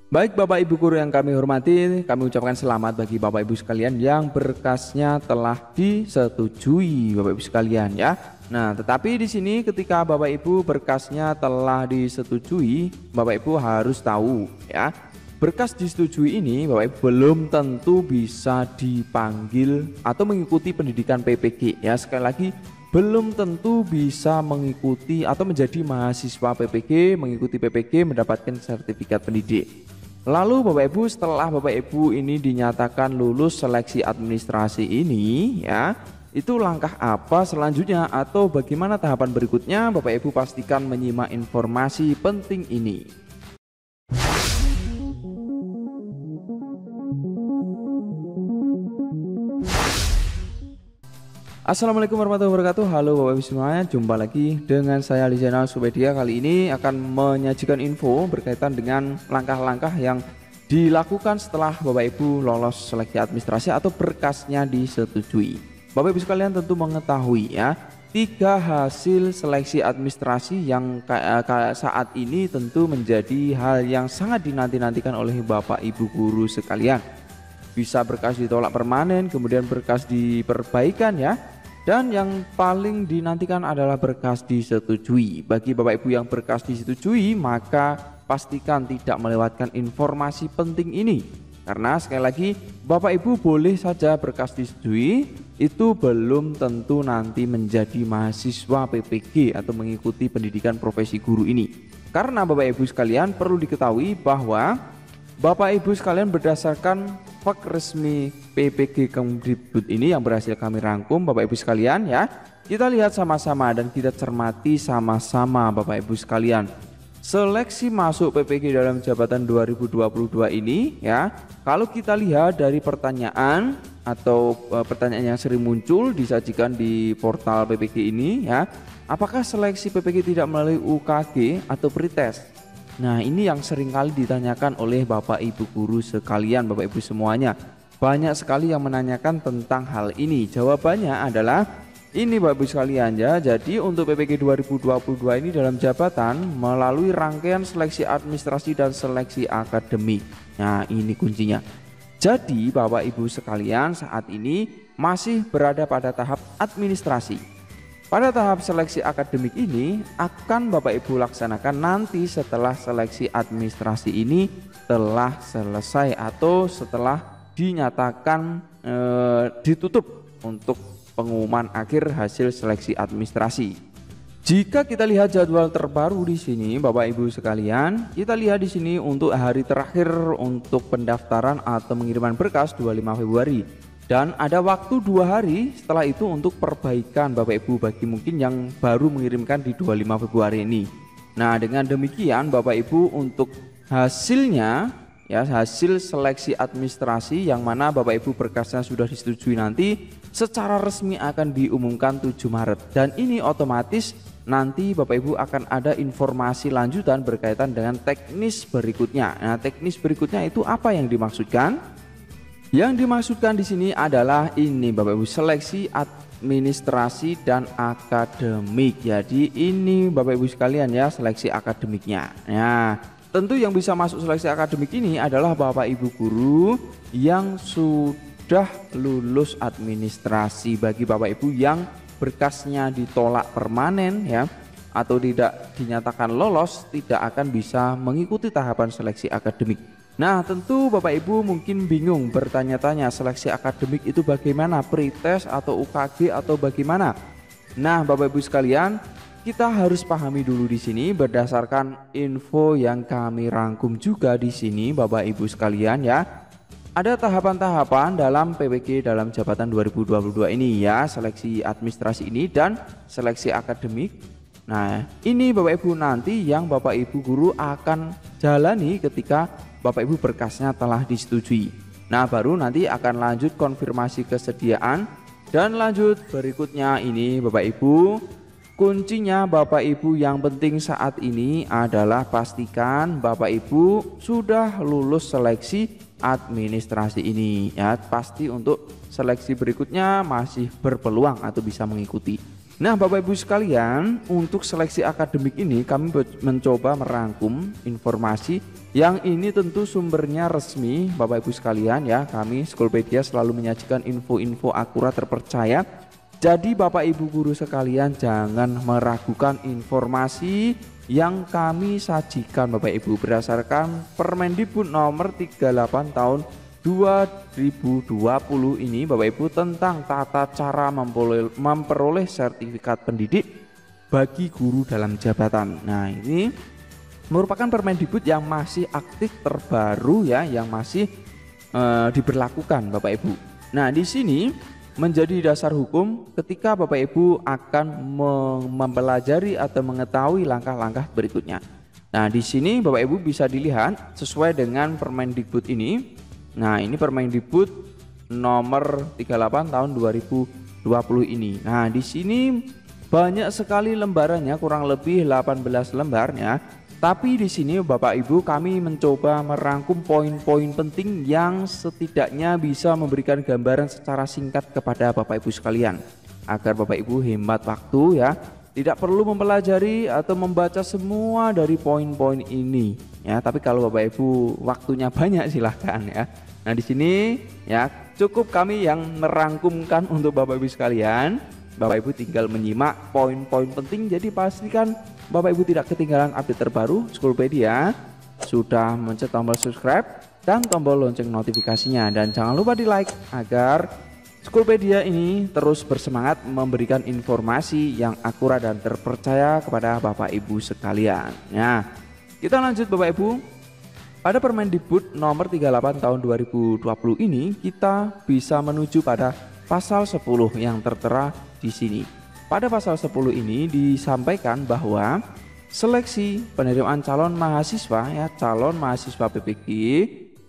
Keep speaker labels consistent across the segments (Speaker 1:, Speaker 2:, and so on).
Speaker 1: Baik Bapak Ibu guru yang kami hormati, kami ucapkan selamat bagi Bapak Ibu sekalian yang berkasnya telah disetujui Bapak Ibu sekalian ya. Nah, tetapi di sini ketika Bapak Ibu berkasnya telah disetujui, Bapak Ibu harus tahu ya. Berkas disetujui ini Bapak Ibu belum tentu bisa dipanggil atau mengikuti pendidikan PPG ya. Sekali lagi belum tentu bisa mengikuti atau menjadi mahasiswa PPG, mengikuti PPG mendapatkan sertifikat pendidik. Lalu Bapak Ibu, setelah Bapak Ibu ini dinyatakan lulus seleksi administrasi ini ya, itu langkah apa selanjutnya atau bagaimana tahapan berikutnya? Bapak Ibu pastikan menyimak informasi penting ini. Assalamualaikum warahmatullahi wabarakatuh. Halo Bapak Ibu semuanya, jumpa lagi dengan saya di channel Supedia. Kali ini akan menyajikan info berkaitan dengan langkah-langkah yang dilakukan setelah Bapak Ibu lolos seleksi administrasi atau berkasnya disetujui. Bapak Ibu sekalian tentu mengetahui ya, 3 hasil seleksi administrasi yang saat ini tentu menjadi hal yang sangat dinanti-nantikan oleh Bapak Ibu guru sekalian. Bisa berkas ditolak permanen, kemudian berkas diperbaikan ya. Dan yang paling dinantikan adalah berkas disetujui. Bagi Bapak Ibu yang berkas disetujui, maka pastikan tidak melewatkan informasi penting ini. Karena sekali lagi, Bapak Ibu boleh saja berkas disetujui, itu belum tentu nanti menjadi mahasiswa PPG atau mengikuti pendidikan profesi guru ini. Karena Bapak Ibu sekalian perlu diketahui bahwa Bapak Ibu sekalian berdasarkan fak resmi PPG Kemdikbud ini yang berhasil kami rangkum Bapak Ibu sekalian ya. Kita lihat sama-sama dan kita cermati sama-sama Bapak Ibu sekalian. Seleksi masuk PPG dalam jabatan 2022 ini ya. Kalau kita lihat dari pertanyaan atau pertanyaan yang sering muncul disajikan di portal PPG ini ya. Apakah seleksi PPG tidak melalui UKG atau pretest? Nah, ini yang sering kali ditanyakan oleh Bapak Ibu guru sekalian, Bapak Ibu semuanya. Banyak sekali yang menanyakan tentang hal ini. Jawabannya adalah ini Bapak Ibu sekalian ya. Jadi untuk PPG 2022 ini dalam jabatan melalui rangkaian seleksi administrasi dan seleksi akademik. Nah, ini kuncinya. Jadi Bapak Ibu sekalian saat ini masih berada pada tahap administrasi. Pada tahap seleksi akademik ini akan Bapak Ibu laksanakan nanti setelah seleksi administrasi ini telah selesai atau setelah dinyatakan ditutup untuk pengumuman akhir hasil seleksi administrasi. Jika kita lihat jadwal terbaru di sini Bapak Ibu sekalian, kita lihat di sini untuk hari terakhir untuk pendaftaran atau pengiriman berkas 25 Februari. Dan ada waktu 2 hari setelah itu untuk perbaikan Bapak Ibu bagi mungkin yang baru mengirimkan di 25 Februari ini. Nah, dengan demikian Bapak Ibu untuk hasilnya ya, hasil seleksi administrasi yang mana Bapak Ibu berkasnya sudah disetujui nanti secara resmi akan diumumkan 7 Maret. Dan ini otomatis nanti Bapak Ibu akan ada informasi lanjutan berkaitan dengan teknis berikutnya. Nah, teknis berikutnya itu apa yang dimaksudkan? Yang dimaksudkan di sini adalah ini Bapak Ibu, seleksi administrasi dan akademik. Jadi ini Bapak Ibu sekalian ya, seleksi akademiknya. Nah, tentu yang bisa masuk seleksi akademik ini adalah Bapak Ibu guru yang sudah lulus administrasi. Bagi Bapak Ibu yang berkasnya ditolak permanen ya atau tidak dinyatakan lolos, tidak akan bisa mengikuti tahapan seleksi akademik. Nah, tentu Bapak Ibu mungkin bingung bertanya-tanya seleksi akademik itu bagaimana, pretest atau UKG atau bagaimana. Nah, Bapak Ibu sekalian, kita harus pahami dulu di sini berdasarkan info yang kami rangkum juga di sini Bapak Ibu sekalian ya. Ada tahapan-tahapan dalam PPG dalam jabatan 2022 ini ya, seleksi administrasi ini dan seleksi akademik. Nah, ini Bapak Ibu nanti yang Bapak Ibu guru akan jalani ketika Bapak Ibu berkasnya telah disetujui. Nah, baru nanti akan lanjut konfirmasi kesediaan dan lanjut berikutnya ini Bapak Ibu. Kuncinya Bapak Ibu yang penting saat ini adalah pastikan Bapak Ibu sudah lulus seleksi administrasi ini ya. Pasti untuk seleksi berikutnya masih berpeluang atau bisa mengikuti. Nah, Bapak Ibu sekalian, untuk seleksi akademik ini kami mencoba merangkum informasi yang ini tentu sumbernya resmi Bapak Ibu sekalian ya. Kami Schoolpedia selalu menyajikan info-info akurat terpercaya. Jadi Bapak Ibu guru sekalian jangan meragukan informasi yang kami sajikan Bapak Ibu berdasarkan Permendikbud nomor 38 tahun 2020 ini Bapak Ibu tentang tata cara memperoleh sertifikat pendidik bagi guru dalam jabatan. Nah, ini merupakan Permendikbud yang masih aktif terbaru ya, yang masih diberlakukan Bapak Ibu. Nah, di sini menjadi dasar hukum ketika Bapak Ibu akan mempelajari atau mengetahui langkah-langkah berikutnya. Nah, di sini Bapak Ibu bisa dilihat sesuai dengan Permendikbud ini. Nah, ini Permendikbud nomor 38 tahun 2020 ini. Nah, di sini banyak sekali lembarannya, kurang lebih 18 lembarnya. Tapi di sini Bapak Ibu kami mencoba merangkum poin-poin penting yang setidaknya bisa memberikan gambaran secara singkat kepada Bapak Ibu sekalian agar Bapak Ibu hemat waktu ya. Tidak perlu mempelajari atau membaca semua dari poin-poin ini ya, tapi kalau Bapak Ibu waktunya banyak silahkan ya. Nah, di sini ya cukup kami yang merangkumkan untuk Bapak Ibu sekalian. Bapak Ibu tinggal menyimak poin-poin penting, jadi pastikan Bapak Ibu tidak ketinggalan update terbaru Schoolpedia. Sudah mencet tombol subscribe dan tombol lonceng notifikasinya, dan jangan lupa di like agar Schoolpedia ini terus bersemangat memberikan informasi yang akurat dan terpercaya kepada Bapak Ibu sekalian. Nah, kita lanjut Bapak Ibu. Pada Permendikbud nomor 38 tahun 2020 ini kita bisa menuju pada pasal 10 yang tertera di sini. Pada pasal 10 ini disampaikan bahwa seleksi penerimaan calon mahasiswa calon mahasiswa PPG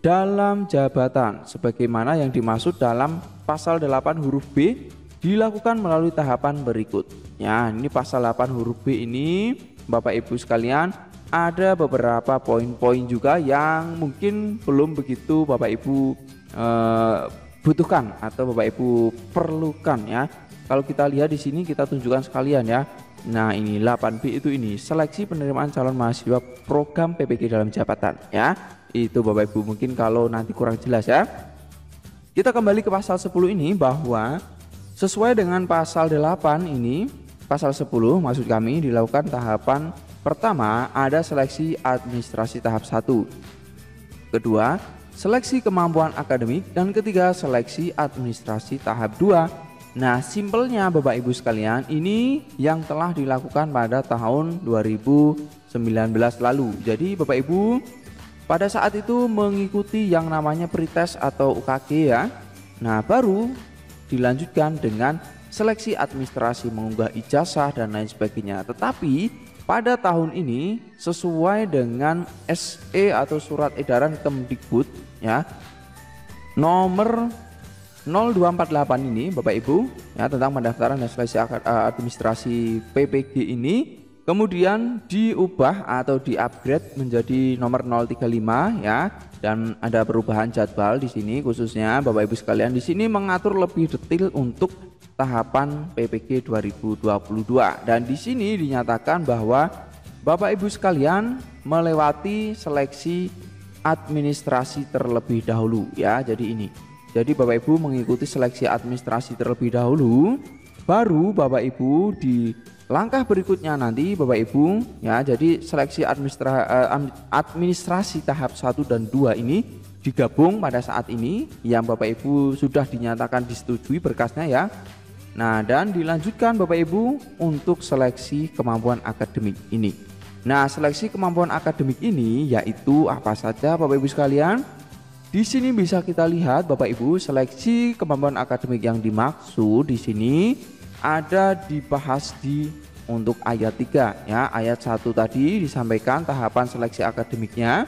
Speaker 1: dalam jabatan sebagaimana yang dimaksud dalam pasal 8 huruf B dilakukan melalui tahapan berikut. Ya, ini pasal 8 huruf B ini Bapak Ibu sekalian ada beberapa poin-poin juga yang mungkin belum begitu Bapak Ibu butuhkan atau Bapak Ibu perlukan ya. Kalau kita lihat di sini kita tunjukkan sekalian ya. Nah, ini 8B itu ini seleksi penerimaan calon mahasiswa program PPG dalam jabatan ya. Itu Bapak Ibu mungkin kalau nanti kurang jelas ya. Kita kembali ke pasal 10 ini bahwa sesuai dengan pasal 8 ini, pasal 10 maksud kami dilakukan tahapan pertama ada seleksi administrasi tahap 1. Kedua, seleksi kemampuan akademik, dan ketiga seleksi administrasi tahap 2. Nah, simpelnya Bapak Ibu sekalian ini yang telah dilakukan pada tahun 2019 lalu. Jadi Bapak Ibu pada saat itu mengikuti yang namanya pretest atau UKG ya. Nah, baru dilanjutkan dengan seleksi administrasi mengunggah ijazah dan lain sebagainya. Tetapi pada tahun ini sesuai dengan SE atau surat edaran Kemdikbud ya nomor 0248 ini Bapak Ibu ya tentang pendaftaran dan seleksi administrasi PPG ini kemudian diubah atau di-upgrade menjadi nomor 035 ya, dan ada perubahan jadwal di sini khususnya Bapak Ibu sekalian di sini mengatur lebih detail untuk tahapan PPG 2022, dan di sini dinyatakan bahwa Bapak Ibu sekalian melewati seleksi administrasi terlebih dahulu ya. Jadi Bapak Ibu mengikuti seleksi administrasi terlebih dahulu, baru Bapak Ibu di langkah berikutnya nanti Bapak Ibu ya, jadi seleksi administrasi tahap 1 dan 2 ini digabung pada saat ini yang Bapak Ibu sudah dinyatakan disetujui berkasnya ya. Nah, dan dilanjutkan Bapak Ibu untuk seleksi kemampuan akademik ini. Nah, seleksi kemampuan akademik ini yaitu apa saja Bapak Ibu sekalian? Di sini bisa kita lihat Bapak Ibu seleksi kemampuan akademik yang dimaksud di sini ada dibahas di untuk ayat 3 ya. Ayat 1 tadi disampaikan tahapan seleksi akademiknya.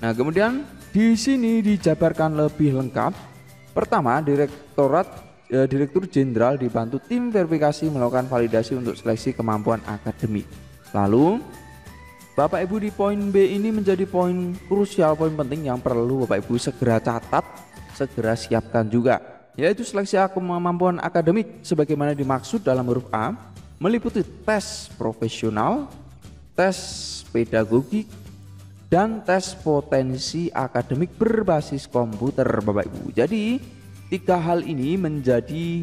Speaker 1: Nah, kemudian di sini dijabarkan lebih lengkap. Pertama, Direktur Jenderal dibantu tim verifikasi melakukan validasi untuk seleksi kemampuan akademik. Lalu Bapak Ibu di poin B ini menjadi poin krusial, poin penting yang perlu Bapak Ibu segera catat, segera siapkan juga, yaitu seleksi kemampuan akademik sebagaimana dimaksud dalam huruf A. meliputi tes profesional, tes pedagogik, dan tes potensi akademik berbasis komputer Bapak Ibu. Jadi 3 hal ini menjadi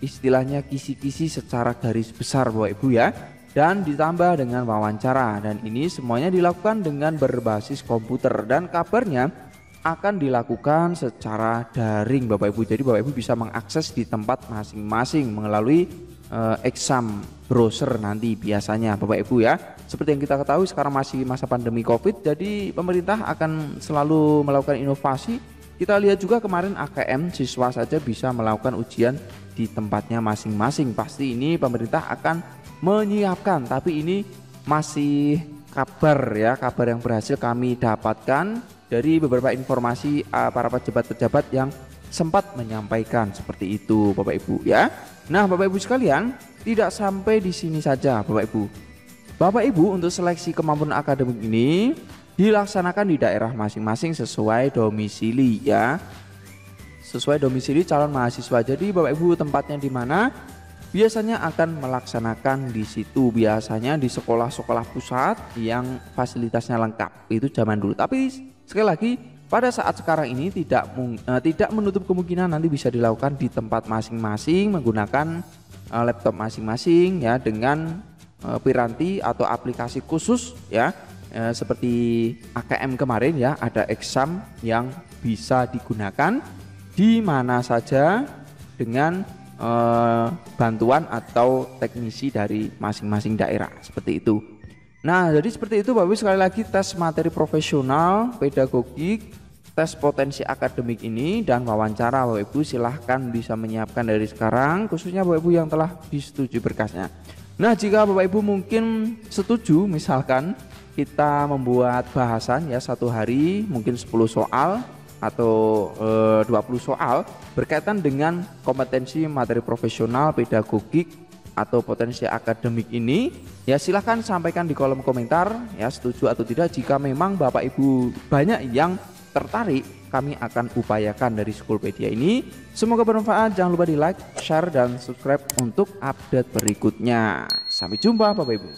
Speaker 1: istilahnya kisi-kisi secara garis besar Bapak Ibu ya, dan ditambah dengan wawancara, dan ini semuanya dilakukan dengan berbasis komputer dan kabarnya akan dilakukan secara daring Bapak Ibu. Jadi Bapak Ibu bisa mengakses di tempat masing-masing melalui exam browser nanti biasanya Bapak Ibu ya. Seperti yang kita ketahui sekarang masih masa pandemi Covid, jadi pemerintah akan selalu melakukan inovasi. Kita lihat juga kemarin AKM siswa saja bisa melakukan ujian di tempatnya masing-masing. Pasti ini pemerintah akan menyiapkan, tapi ini masih kabar ya, kabar yang berhasil kami dapatkan dari beberapa informasi para pejabat-pejabat yang sempat menyampaikan seperti itu Bapak Ibu ya. Nah Bapak Ibu sekalian, tidak sampai di sini saja Bapak Ibu. Bapak Ibu, untuk seleksi kemampuan akademik ini dilaksanakan di daerah masing-masing sesuai domisili ya. Sesuai domisili calon mahasiswa. Jadi Bapak Ibu tempatnya di mana? Biasanya akan melaksanakan di situ, biasanya di sekolah-sekolah pusat yang fasilitasnya lengkap. Itu zaman dulu. Tapi sekali lagi pada saat sekarang ini tidak menutup kemungkinan nanti bisa dilakukan di tempat masing-masing menggunakan laptop masing-masing ya, dengan piranti atau aplikasi khusus ya, seperti AKM kemarin ya, ada exam yang bisa digunakan di mana saja dengan bantuan atau teknisi dari masing-masing daerah seperti itu. Nah jadi seperti itu Bapak Ibu, sekali lagi tes materi profesional, pedagogik, tes potensi akademik ini dan wawancara Bapak Ibu silahkan bisa menyiapkan dari sekarang, khususnya Bapak Ibu yang telah disetujui berkasnya. Nah jika Bapak Ibu mungkin setuju, misalkan kita membuat bahasan ya, 1 hari mungkin 10 soal atau 20 soal berkaitan dengan kompetensi materi profesional, pedagogik atau potensi akademik ini, ya silahkan sampaikan di kolom komentar ya, setuju atau tidak. Jika memang Bapak Ibu banyak yang tertarik, kami akan upayakan dari Schoolpedia ini. Semoga bermanfaat, jangan lupa di like, share, dan subscribe untuk update berikutnya. Sampai jumpa Bapak Ibu.